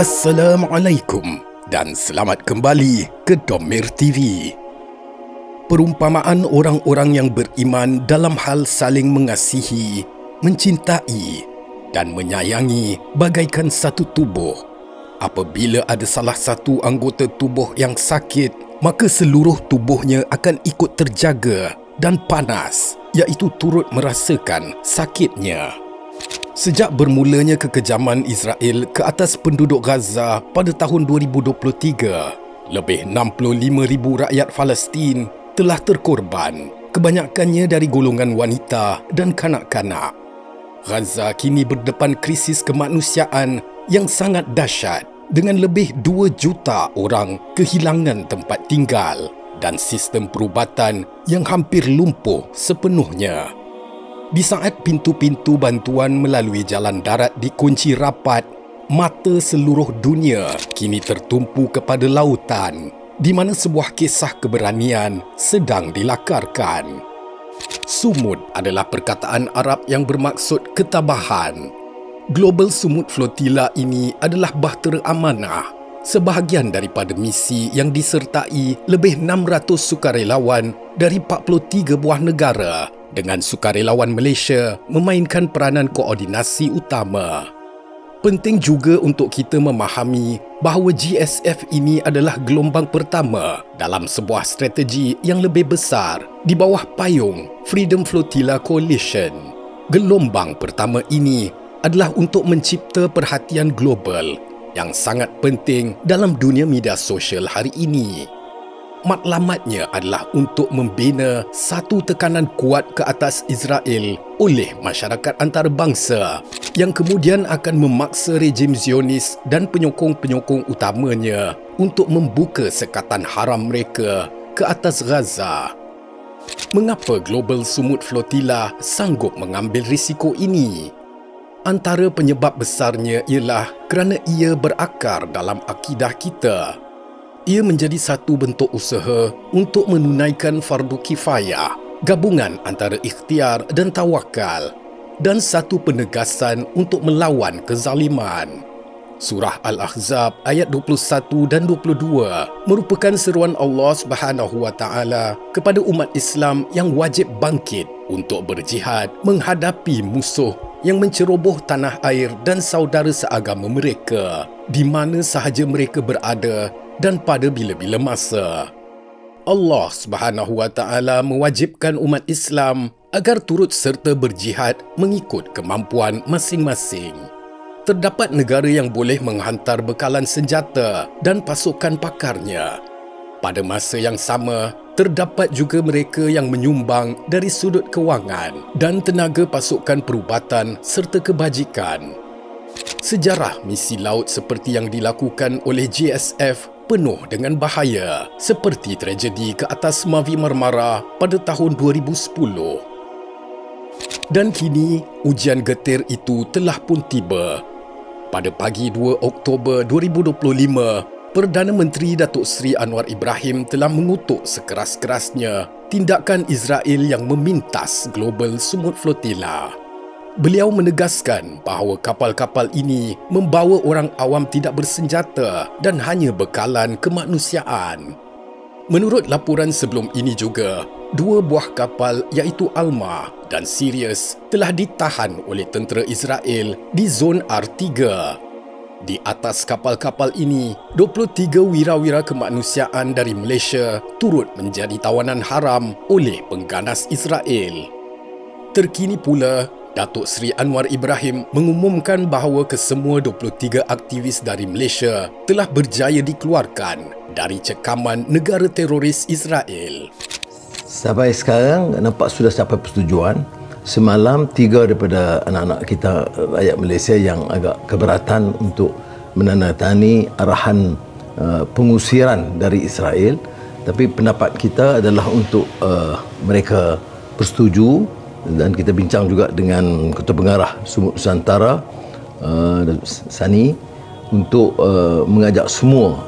Assalamualaikum dan selamat kembali ke Domir TV. Perumpamaan orang-orang yang beriman dalam hal saling mengasihi, mencintai dan menyayangi bagaikan satu tubuh. Apabila ada salah satu anggota tubuh yang sakit, maka seluruh tubuhnya akan ikut terjaga dan panas, iaitu turut merasakan sakitnya. Sejak bermulanya kekejaman Israel ke atas penduduk Gaza pada tahun 2023, lebih 65,000 rakyat Palestin telah terkorban, kebanyakannya dari golongan wanita dan kanak-kanak. Gaza kini berdepan krisis kemanusiaan yang sangat dahsyat dengan lebih 2 juta orang kehilangan tempat tinggal dan sistem perubatan yang hampir lumpuh sepenuhnya. Di saat pintu-pintu bantuan melalui jalan darat dikunci rapat, mata seluruh dunia kini tertumpu kepada lautan, di mana sebuah kisah keberanian sedang dilakarkan. Sumud adalah perkataan Arab yang bermaksud ketabahan. Global Sumud Flotilla ini adalah bahtera amanah, sebahagian daripada misi yang disertai lebih 600 sukarelawan dari 43 buah negara, dengan sukarelawan Malaysia memainkan peranan koordinasi utama. Penting juga untuk kita memahami bahawa GSF ini adalah gelombang pertama dalam sebuah strategi yang lebih besar di bawah payung Freedom Flotilla Coalition. Gelombang pertama ini adalah untuk mencipta perhatian global yang sangat penting dalam dunia media sosial hari ini. Matlamatnya adalah untuk membina satu tekanan kuat ke atas Israel oleh masyarakat antarabangsa yang kemudian akan memaksa rejim Zionis dan penyokong-penyokong utamanya untuk membuka sekatan haram mereka ke atas Gaza. Mengapa Global Sumud Flotilla sanggup mengambil risiko ini? Antara penyebab besarnya ialah kerana ia berakar dalam akidah kita. Ia menjadi satu bentuk usaha untuk menunaikan fardu kifayah, gabungan antara ikhtiar dan tawakal, dan satu penegasan untuk melawan kezaliman. Surah Al-Ahzab ayat 21 dan 22 merupakan seruan Allah SWT kepada umat Islam yang wajib bangkit untuk berjihad menghadapi musuh yang menceroboh tanah air dan saudara seagama mereka, di mana sahaja mereka berada dan pada bila-bila masa. Allah SWT mewajibkan umat Islam agar turut serta berjihad mengikut kemampuan masing-masing. Terdapat negara yang boleh menghantar bekalan senjata dan pasukan pakarnya. Pada masa yang sama, terdapat juga mereka yang menyumbang dari sudut kewangan dan tenaga pasukan perubatan serta kebajikan. Sejarah misi laut seperti yang dilakukan oleh GSF penuh dengan bahaya, seperti tragedi ke atas Mavi Marmara pada tahun 2010. Dan kini, ujian getir itu telah pun tiba. Pada pagi 2 Oktober 2025, Perdana Menteri Datuk Seri Anwar Ibrahim telah mengutuk sekeras-kerasnya tindakan Israel yang memintas Global Sumud Flotilla. Beliau menegaskan bahawa kapal-kapal ini membawa orang awam tidak bersenjata dan hanya bekalan kemanusiaan. Menurut laporan sebelum ini juga, 2 buah kapal iaitu Alma dan Sirius telah ditahan oleh tentera Israel di zon R3. Di atas kapal-kapal ini, 23 wirawira kemanusiaan dari Malaysia turut menjadi tawanan haram oleh pengganas Israel. Terkini pula, Datuk Seri Anwar Ibrahim mengumumkan bahawa kesemua 23 aktivis dari Malaysia telah berjaya dikeluarkan dari cekaman negara teroris Israel. Sampai sekarang nampak sudah sampai persetujuan. Semalam 3 daripada anak-anak kita rakyat Malaysia yang agak keberatan untuk menandatangani arahan pengusiran dari Israel. Tapi pendapat kita adalah untuk mereka bersetuju, dan kita bincang juga dengan Ketua Pengarah Sumud Nusantara Sani untuk mengajak semua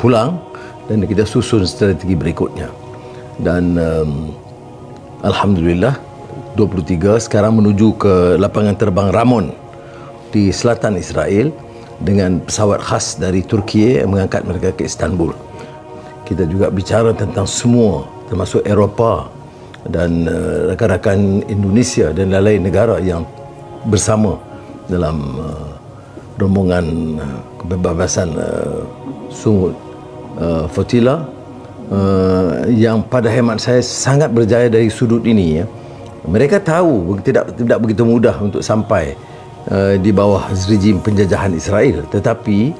pulang dan kita susun strategi berikutnya. Dan Alhamdulillah 23 sekarang menuju ke lapangan terbang Ramon di selatan Israel dengan pesawat khas dari Turki yang mengangkat mereka ke Istanbul. Kita juga bicara tentang semua, termasuk Eropah dan rakan-rakan Indonesia dan lain-lain negara yang bersama dalam rombongan kebebasan Sungut Flotilla, yang pada hemat saya sangat berjaya dari sudut ini. Mereka tahu tidak begitu mudah untuk sampai di bawah rejim penjajahan Israel, tetapi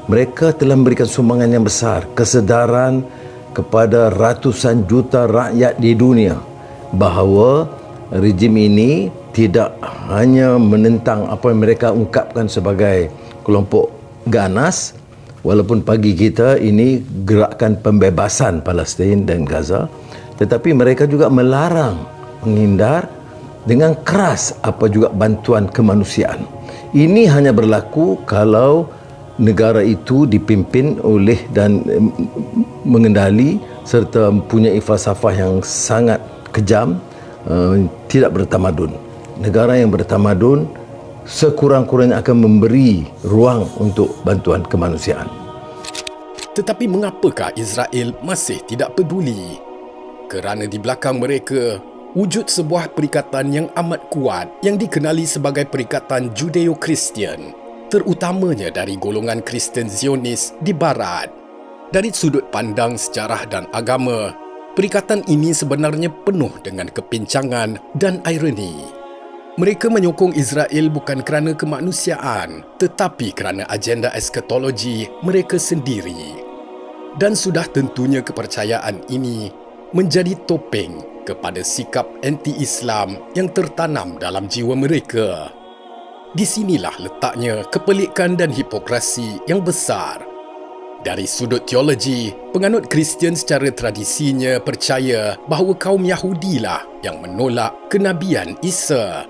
mereka telah memberikan sumbangan yang besar, kesedaran kepada ratusan juta rakyat di dunia bahawa rejim ini tidak hanya menentang apa yang mereka ungkapkan sebagai kelompok ganas, walaupun bagi kita ini gerakan pembebasan Palestin dan Gaza, tetapi mereka juga melarang, menghindar dengan keras apa juga bantuan kemanusiaan. Ini hanya berlaku kalau negara itu dipimpin oleh dan mengendali serta mempunyai falsafah yang sangat kejam, tidak bertamadun. Negara yang bertamadun sekurang-kurangnya akan memberi ruang untuk bantuan kemanusiaan. Tetapi mengapakah Israel masih tidak peduli? Kerana di belakang mereka wujud sebuah perikatan yang amat kuat yang dikenali sebagai Perikatan Judeo-Kristian, terutamanya dari golongan Kristen Zionis di Barat. Dari sudut pandang sejarah dan agama, perikatan ini sebenarnya penuh dengan kepincangan dan ironi. Mereka menyokong Israel bukan kerana kemanusiaan, tetapi kerana agenda eskatologi mereka sendiri. Dan sudah tentunya kepercayaan ini menjadi topeng kepada sikap anti-Islam yang tertanam dalam jiwa mereka. Di sinilah letaknya kepelikan dan hipokrasi yang besar. Dari sudut teologi, penganut Kristian secara tradisinya percaya bahawa kaum Yahudilah yang menolak kenabian Isa.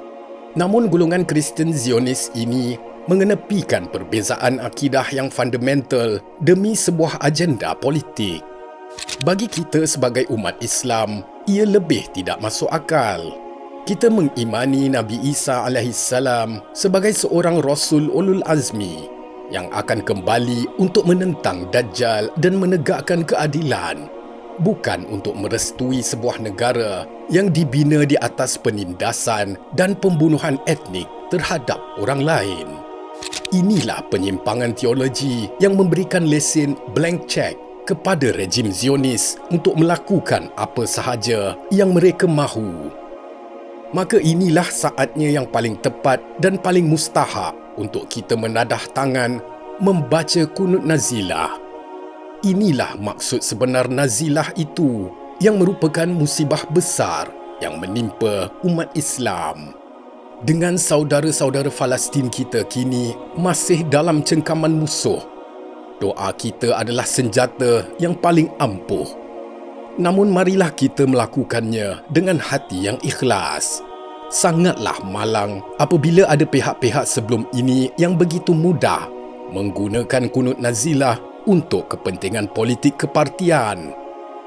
Namun golongan Kristen Zionis ini mengenepikan perbezaan akidah yang fundamental demi sebuah agenda politik. Bagi kita sebagai umat Islam, ia lebih tidak masuk akal. Kita mengimani Nabi Isa AS sebagai seorang Rasul Ulul Azmi yang akan kembali untuk menentang Dajjal dan menegakkan keadilan, bukan untuk merestui sebuah negara yang dibina di atas penindasan dan pembunuhan etnik terhadap orang lain. Inilah penyimpangan teologi yang memberikan lesen blank check kepada rejim Zionis untuk melakukan apa sahaja yang mereka mahu. Maka inilah saatnya yang paling tepat dan paling mustahak untuk kita menadah tangan membaca kunut nazilah. Inilah maksud sebenar nazilah itu yang merupakan musibah besar yang menimpa umat Islam. Dengan saudara-saudara Palestin kita kini masih dalam cengkaman musuh, doa kita adalah senjata yang paling ampuh. Namun marilah kita melakukannya dengan hati yang ikhlas. Sangatlah malang apabila ada pihak-pihak sebelum ini yang begitu mudah menggunakan kunut nazilah untuk kepentingan politik kepartian.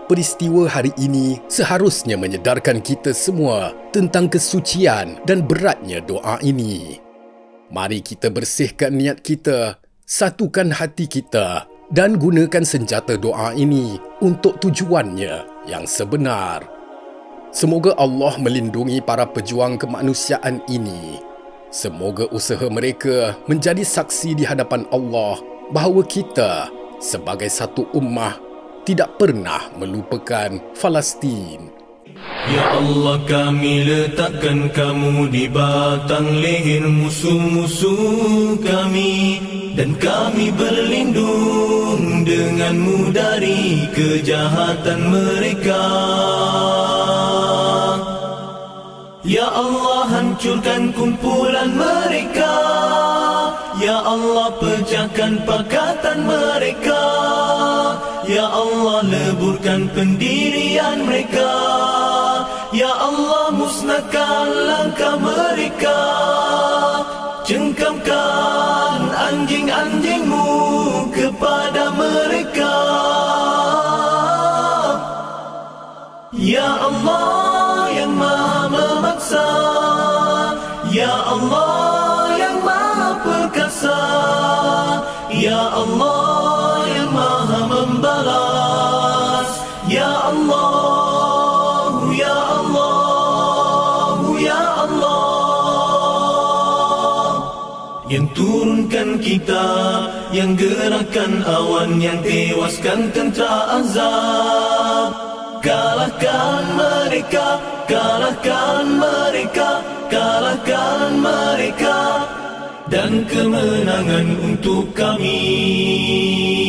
Peristiwa hari ini seharusnya menyedarkan kita semua tentang kesucian dan beratnya doa ini. Mari kita bersihkan niat kita, satukan hati kita dan gunakan senjata doa ini untuk tujuannya yang sebenar. Semoga Allah melindungi para pejuang kemanusiaan ini. Semoga usaha mereka menjadi saksi di hadapan Allah bahawa kita sebagai satu ummah tidak pernah melupakan Palestin. Ya Allah, kami letakkan kamu di batang leher musuh-musuh kami, dan kami berlindung denganmu dari kejahatan mereka. Ya Allah, hancurkan kumpulan mereka. Ya Allah, pecahkan pakatan mereka. Ya Allah, leburkan pendirian mereka. Ya Allah, musnahkan langkah mereka. Cengkamkan anjing-anjingmu kepada mereka. Ya Allah yang maha memaksa, Ya Allah yang maha perkasa, Ya Allah yang maha membalas. Ya Allah, Ya Allah, Ya Allah, yang turunkan kitab, yang gerakkan awan, yang tewaskan tentera azab. Kalahkan mereka, kalahkan mereka, kalahkan mereka, dan kemenangan untuk kami.